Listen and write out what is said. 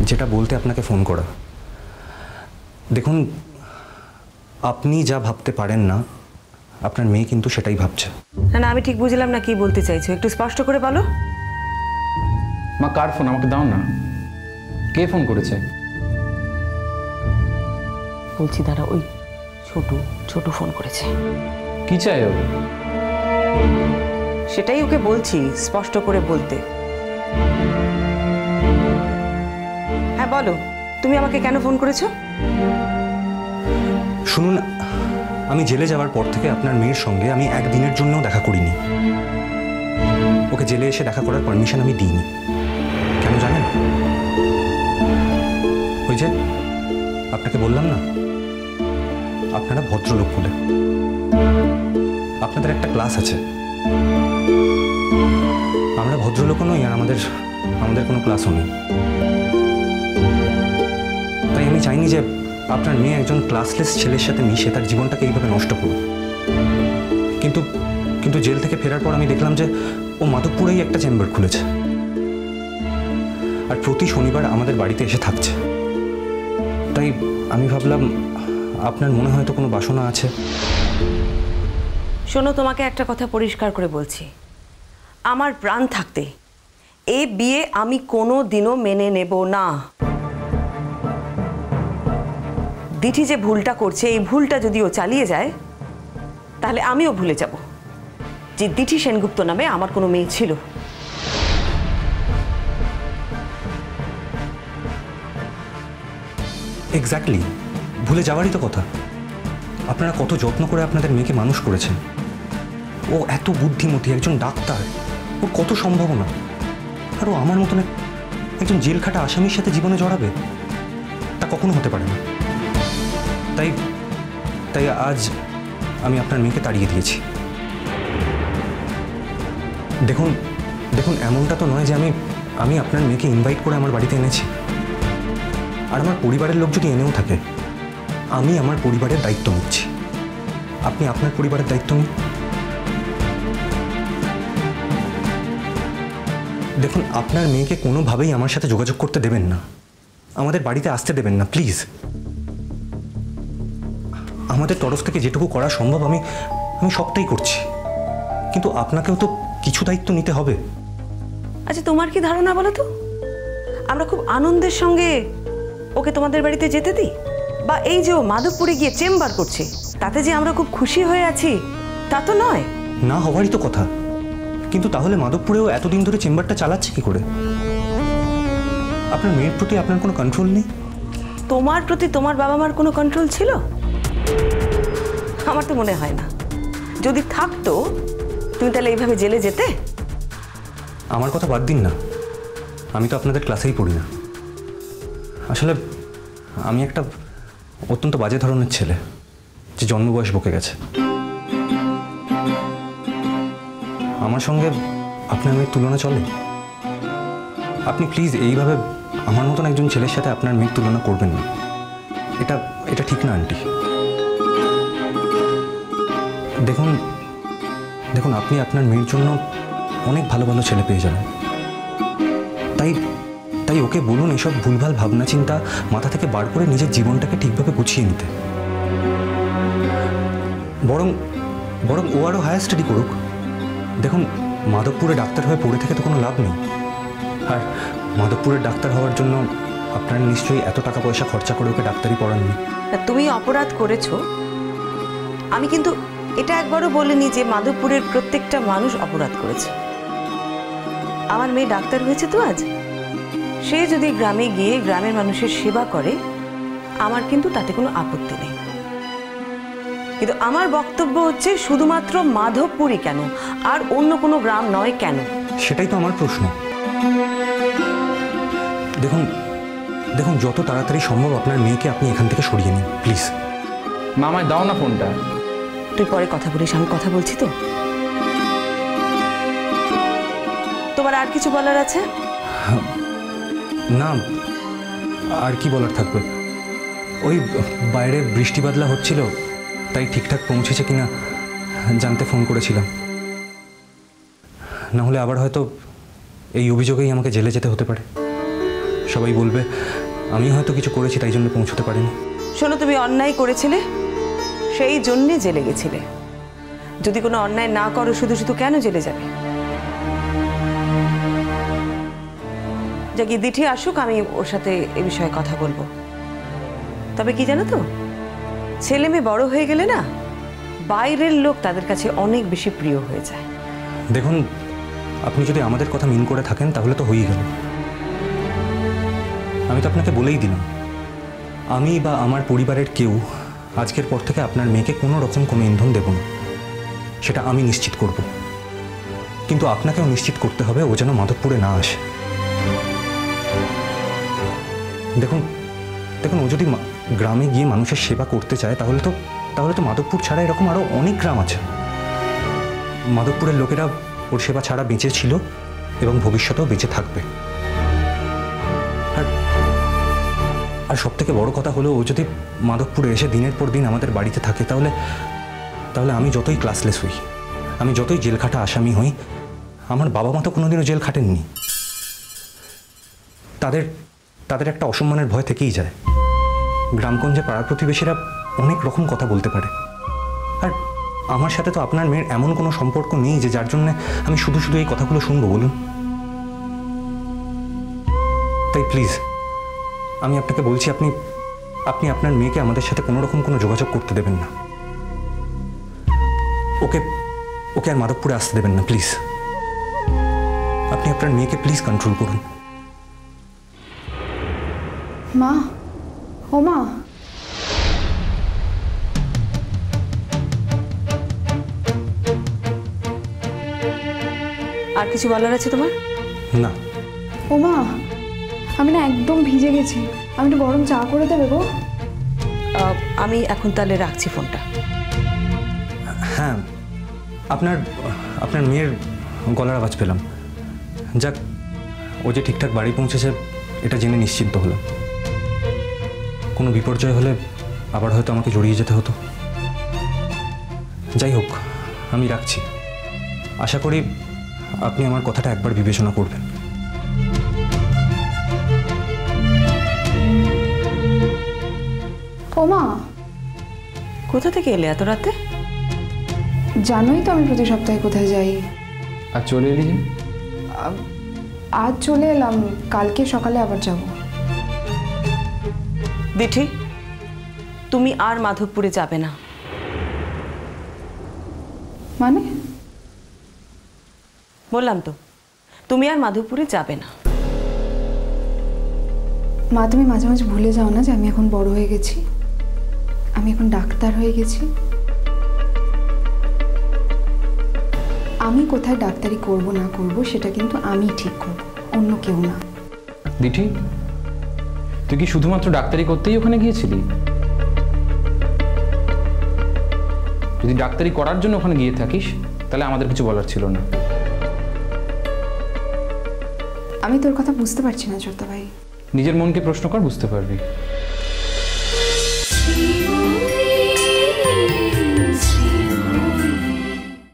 যেটা বলতে আপনাকে ফোন করা। দেখুন, আপনি যা ভাবতে পারেন না, আপনার মেয়ে কিন্তু সেটাই ভাবছে। না না, আমি ঠিক বুঝলাম না কি বলতে চাইছো, একটু স্পষ্ট করে বলো। মা, কার ফোন? আমাকে দাও না। কে ফোন করেছে? বলছি দাঁড়া, ওই ছোট ফোন করেছে। কি চাই ও? সেটাই ওকে বলছি স্পষ্ট করে বলতে। হ্যাঁ বলো, তুমি আমাকে কেন ফোন করেছো? শুনুন, আমি জেলে যাওয়ার পর থেকে আপনার মেয়ের সঙ্গে আমি একদিনের জন্যও দেখা করিনি। ওকে জেলে এসে দেখা করার পারমিশন আমি দিইনি। কেন জানেন? ওই যে আপনাকে বললাম না, আপনারা ভদ্রলোক বলে। আপনাদের একটা ক্লাস আছে। আমরা ভদ্রলোকও নই, আর আমাদের কোনো ক্লাসও নেই। তাই আমি চাইনি যে আপনার মেয়ে একজন ক্লাসলেস ছেলের সাথে মিশে তার জীবনটাকে এইভাবে নষ্ট করুক। কিন্তু জেল থেকে ফেরার পর আমি দেখলাম যে ও মাধবপুরেই একটা চেম্বার খুলেছে, আর প্রতি শনিবার আমাদের বাড়িতে এসে থাকছে। তাই আমি ভাবলাম আপনার মনে হয়তো কোনো বাসনা আছে। শোনো, তোমাকে একটা কথা পরিষ্কার করে বলছি, আমার প্রাণ থাকতে এই বিয়ে আমি কোনো দিনও মেনে নেব না। দিঠি যে ভুলটা করছে, এই ভুলটা যদি ও চালিয়ে যায় তাহলে আমিও ভুলে যাব যে দিঠি সেনগুপ্ত নামে আমার কোনো মেয়ে ছিল। এক্স্যাক্টলি, ভুলে যাওয়ারই তো কথা। আপনারা কত যত্ন করে আপনাদের মেয়েকে মানুষ করেছেন। ও এত বুদ্ধিমতী, একজন ডাক্তার, ওর কত সম্ভাবনা। আর ও আমার মতন একজন জেল খাটা আসামির সাথে জীবনে জড়াবে, তা কখনো হতে পারে না। তাই আজ আমি আপনার মেয়েকে তাড়িয়ে দিয়েছি। দেখুন, এমনটা তো নয় যে আমি আপনার মেয়েকে ইনভাইট করে আমার বাড়িতে এনেছি। আর আমার পরিবারের লোক যদি এনেও থাকে, আমি আমার পরিবারের দায়িত্ব নিচ্ছি। আপনি আপনার পরিবারের দায়িত্ব নিন। দেখুন, আপনার মেয়েকে কোনোভাবেই আমার সাথে যোগাযোগ করতে দেবেন না, আমাদের বাড়িতে আসতে দেবেন না, প্লিজ। আমাদের তরফ থেকে যেটুকু করা সম্ভব আমি সবটাই করছি, কিন্তু আপনাকেও তো কিছু দায়িত্ব নিতে হবে। আচ্ছা, তোমার কি ধারণা বলো তো, আমরা খুব আনন্দের সঙ্গে ওকে তোমাদের বাড়িতে যেতে দিই? বা এই যে ও মাধবপুরে গিয়ে চেম্বার করছে, তাতে যে আমরা খুব খুশি হয়ে আছি তা তো নয়। না হওয়ারই তো কথা, কিন্তু তাহলে মাধবপুরেও এতদিন ধরে চেম্বারটা চালাচ্ছে কি করে? আপনার মেয়ের প্রতি আপনার কোনো কন্ট্রোল নেই? তোমার প্রতি তোমার বাবা মার কোনো কন্ট্রোল ছিল? আমার তো মনে হয় না। যদি থাকতো তুমি তাহলে এইভাবে জেলে যেতে? আমার কথা বাদ দিন না, আমি তো আপনাদের ক্লাসেই পড়ি না। আসলে আমি একটা অত্যন্ত বাজে ধরনের ছেলে, যে জন্মবয়স বকে গেছে। আমার সঙ্গে আপনার মেয়ের তুলনা চলে? আপনি প্লিজ এইভাবে আমার মতন একজন ছেলের সাথে আপনার মেয়ের তুলনা করবেন না। এটা ঠিক না আন্টি। দেখুন, আপনি আপনার মেয়ের জন্য অনেক ভালো ভালো ছেলে পেয়ে যাবেন। তাই ওকে বলুন এসব ভুলভাল ভাবনা চিন্তা মাথা থেকে বার করে নিজের জীবনটাকে ঠিকভাবে গুছিয়ে নিতে। বরং ও আরও হায়ার স্টাডি করুক। দেখুন, মাধবপুরে ডাক্তার হয়ে পড়ে থেকে তো কোনো লাভ নেই। আর মাধবপুরের ডাক্তার হওয়ার জন্য আপনারা নিশ্চয়ই এত টাকা পয়সা খরচা করে ওকে ডাক্তারি পড়াননি। তুমি অপরাধ করেছো, আমি কিন্তু এটা একবারও বলিনি যে মাধবপুরের প্রত্যেকটা মানুষ অপরাধ করেছে। আমার মেয়ে ডাক্তার হয়েছে তো আজ, সে যদি গ্রামে গিয়ে গ্রামের মানুষের সেবা করে আমার কিন্তু তাতে কোনো আপত্তি নেই। কিন্তু আমার বক্তব্য হচ্ছে শুধুমাত্র মাধবপুরই কেন, আর অন্য কোনো গ্রাম নয় কেন? সেটাই তো আমার প্রশ্ন। দেখুন, যত তাড়াতাড়ি সম্ভব আপনার মেয়েকে আপনি এখান থেকে সরিয়ে নিন, প্লিজ। মামায় দাও না ফোনটা। তুই পরে কথা বলিস, আমি কথা বলছি তো। তোমার আর কিছু বলার আছে? না, আর কি বলার থাকবে। ওই বাইরে বৃষ্টি বাদলা হচ্ছিল, তাই ঠিকঠাক পৌঁছেছে কিনা জানতে ফোন করেছিলাম। না হলে আবার হয়তো এই অভিযোগেই আমাকে জেলে যেতে হতে পারে। সবাই বলবে আমি হয়তো কিছু করেছি, তাই জন্য পৌঁছতে পারিনি। শোনো, তুমি অন্যায় করেছিলে, সেই জন্যে জেলে গেছিলে। যদি কোনো অন্যায় না করো, শুধু শুধু কেন জেলে যাবে? যাকে দিঠি আসুক, আমি ওর সাথে এ বিষয়ে কথা বলবো। তবে কি জানো তো, ছেলে মেয়ে বড় হয়ে গেলে না, বাইরের লোক তাদের কাছে অনেক বেশি প্রিয় হয়ে যায়। দেখুন, আপনি যদি আমাদের কথা মিন করে থাকেন তাহলে তো হয়েই গেল। আমি তো আপনাকে বলেই দিলাম, আমি বা আমার পরিবারের কেউ আজকের পর থেকে আপনার মেয়েকে কোনো রকম কোনো ইন্ধন দেব না। সেটা আমি নিশ্চিত করব, কিন্তু আপনাকেও নিশ্চিত করতে হবে ও যেন মাধবপুরে না আসে। দেখুন দেখুন, ও যদি গ্রামে গিয়ে মানুষের সেবা করতে চায় তাহলে তো মাধবপুর ছাড়া এরকম আরও অনেক গ্রাম আছে। মাধবপুরের লোকেরা ওর সেবা ছাড়া বেঁচে ছিল এবং ভবিষ্যতেও বেঁচে থাকবে। আর সব থেকে বড় কথা হলো, ও যদি মাধবপুরে এসে দিনের পর দিন আমাদের বাড়িতে থাকে তাহলে আমি যতই ক্লাসলেস হই, আমি যতই জেলখাটা আসামি হই, আমার বাবা মা তো কোনোদিনও জেল খাটেননি। তাদের একটা অসম্মানের ভয় থেকেই যায়। গ্রামগঞ্জে পাড়ার প্রতিবেশীরা অনেক রকম কথা বলতে পারে। আর আমার সাথে তো আপনার মেয়ের এমন কোনো সম্পর্ক নেই যে যার জন্য আমি শুধু শুধু এই কথাগুলো শুনবো, বলুন। তাই প্লিজ, আমি আপনাকে বলছি, আপনি আপনার মেয়েকে আমাদের সাথে কোনো রকম কোনো যোগাযোগ করতে দেবেন না। ওকে আর মাধবপুরে আসতে দেবেন না, প্লিজ। আপনি আপনার মেয়েকে প্লিজ কন্ট্রোল করুন। মা, ও মা, আর কিছু বলার আছে তোমার? না। ও মা, আমি না একদম ভিজে গেছি, আমি একটু গরম চা করে দেবে গো? আমি এখন তাহলে রাখছি ফোনটা। হ্যাঁ, আপনার মেয়ের গলার আওয়াজ পেলাম। যাক, ও যে ঠিকঠাক বাড়ি পৌঁছেছে এটা জেনে নিশ্চিন্ত হলাম। কোনো বিপর্যয় হলে আবার হয়তো আমাকে জড়িয়ে যেতে হতো। যাই হোক, আমি রাখছি। আশা করি আপনি আমার কথাটা একবার বিবেচনা করবেন। ও মা, কোথা থেকে এলে এত রাতে? জানোই তো আমি প্রতি সপ্তাহে কোথায় যাই। আর চলে এলি যে? আজ চলে এলাম, কালকে সকালে আবার যাব। দিঠি, তুমি আর মাধবপুরে যাবে না। মানে? বললাম তো, তুমি আর মাধবপুরে যাবে না। মা, তুমি মাঝে মাঝে ভুলে যাও না যে আমি এখন বড় হয়ে গেছি, আমি এখন ডাক্তার হয়ে গেছি। আমি কোথায় ডাক্তারি করব না করব সেটা কিন্তু আমি ঠিক করব, অন্য কেউ না। দিঠি, তুই কি শুধুমাত্র ডাক্তারি করতেই ওখানে গিয়েছিলি? যদি ডাক্তারি করার জন্য ওখানে গিয়ে থাকিস তাহলে আমাদের কিছু বলার ছিল না। আমি তোর কথা বুঝতে পারছি না ছোট্ট ভাই। নিজের মনকে প্রশ্ন কর, বুঝতে পারবি।